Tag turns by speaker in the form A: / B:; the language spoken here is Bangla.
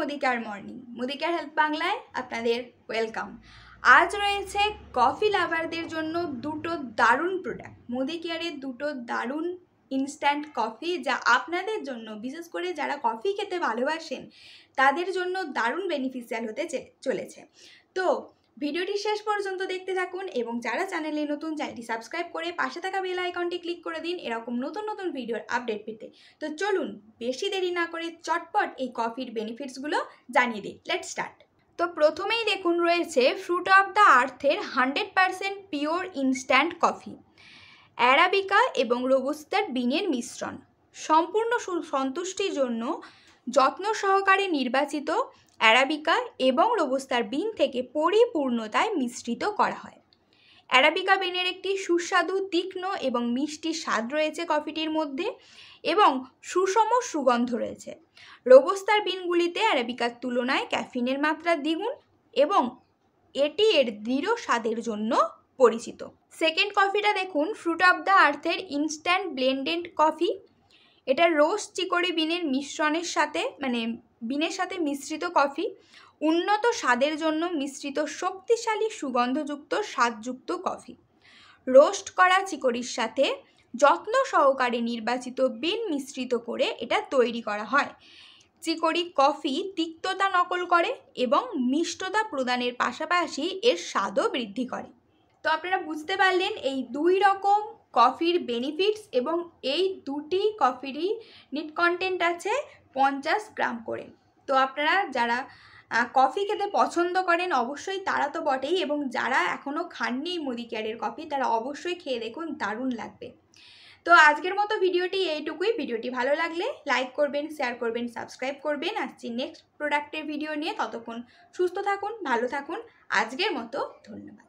A: মোদিকার মর্নিং, মোদিকার হেলথ বাংলায় আপনাদের ওয়েলকাম। আজ রয়েছে কফি লাভারদের জন্য দুটো দারুণ প্রোডাক্ট, মোদিকেয়ারের দুটো দারুণ ইনস্ট্যান্ট কফি, যা আপনাদের জন্য, বিশেষ করে যারা কফি খেতে ভালোবাসেন তাদের জন্য দারুণ বেনিফিশিয়াল হতে চলেছে। তো ভিডিওটি শেষ পর্যন্ত দেখতে থাকুন এবং যারা চ্যানেলে নতুন, চ্যানেলটি সাবস্ক্রাইব করে পাশে থাকা বেল আইকনটি ক্লিক করে দিন এরকম নতুন নতুন ভিডিওর আপডেট পেতে। তো চলুন বেশি দেরি না করে চটপট এই কফির বেনিফিটসগুলো জানিয়ে দিই। Let's start. তো প্রথমেই দেখুন রয়েছে ফ্রুট অফ দ্য আর্থের 100% পিওর ইনস্ট্যান্ট কফি, অ্যারাবিকা এবং রোবুস্টার বিনের মিশ্রণ। সম্পূর্ণ সন্তুষ্টির জন্য যত্ন সহকারে নির্বাচিত অ্যারাবিকা এবং রোবুস্টার বিন থেকে পরিপূর্ণতায় মিশ্রিত করা হয়। অ্যারাবিকা বিনের একটি সুস্বাদু, তীক্ষ্ণ এবং মিষ্টি স্বাদ রয়েছে কফিটির মধ্যে এবং সুষম সুগন্ধ রয়েছে। রোবুস্টার বিনগুলিতে অ্যারাবিকার তুলনায় ক্যাফিনের মাত্রা দ্বিগুণ এবং এটি এর দৃঢ় স্বাদের জন্য পরিচিত। সেকেন্ড কফিটা দেখুন, ফ্রুট অফ দ্য আর্থের ইনস্ট্যান্ট ব্লেন্ডেড কফি। এটা রোস্ট চিকরি বিনের মিশ্রণের সাথে বিনের সাথে মিশ্রিত কফি। উন্নত স্বাদের জন্য মিশ্রিত শক্তিশালী সুগন্ধযুক্ত স্বাদযুক্ত কফি। রোস্ট করা চিকরির সাথে যত্ন সহকারে নির্বাচিত বিন মিশ্রিত করে এটা তৈরি করা হয়। চিকরি কফি তিক্ততা নকল করে এবং মিষ্টতা প্রদানের পাশাপাশি এর স্বাদও বৃদ্ধি করে। তো আপনারা বুঝতে পারলেন এই দুই রকম কফির বেনিফিটস, এবং এই দুটি কফিরই নিট কন্টেন্ট আছে 50 গ্রাম করে। তো আপনারা যারা কফি খেতে পছন্দ করেন অবশ্যই তারা তো বটেই, এবং যারা এখনও খাননি মোদিকেয়ারের কফি তারা অবশ্যই খেয়ে দেখুন, দারুণ লাগবে। তো আজকের মতো ভিডিওটি এইটুকুই। ভিডিওটি ভালো লাগলে লাইক করবেন, শেয়ার করবেন, সাবস্ক্রাইব করবেন। আসছি নেক্সট প্রোডাক্টের ভিডিও নিয়ে। ততক্ষণ সুস্থ থাকুন, ভালো থাকুন। আজকের মতো ধন্যবাদ।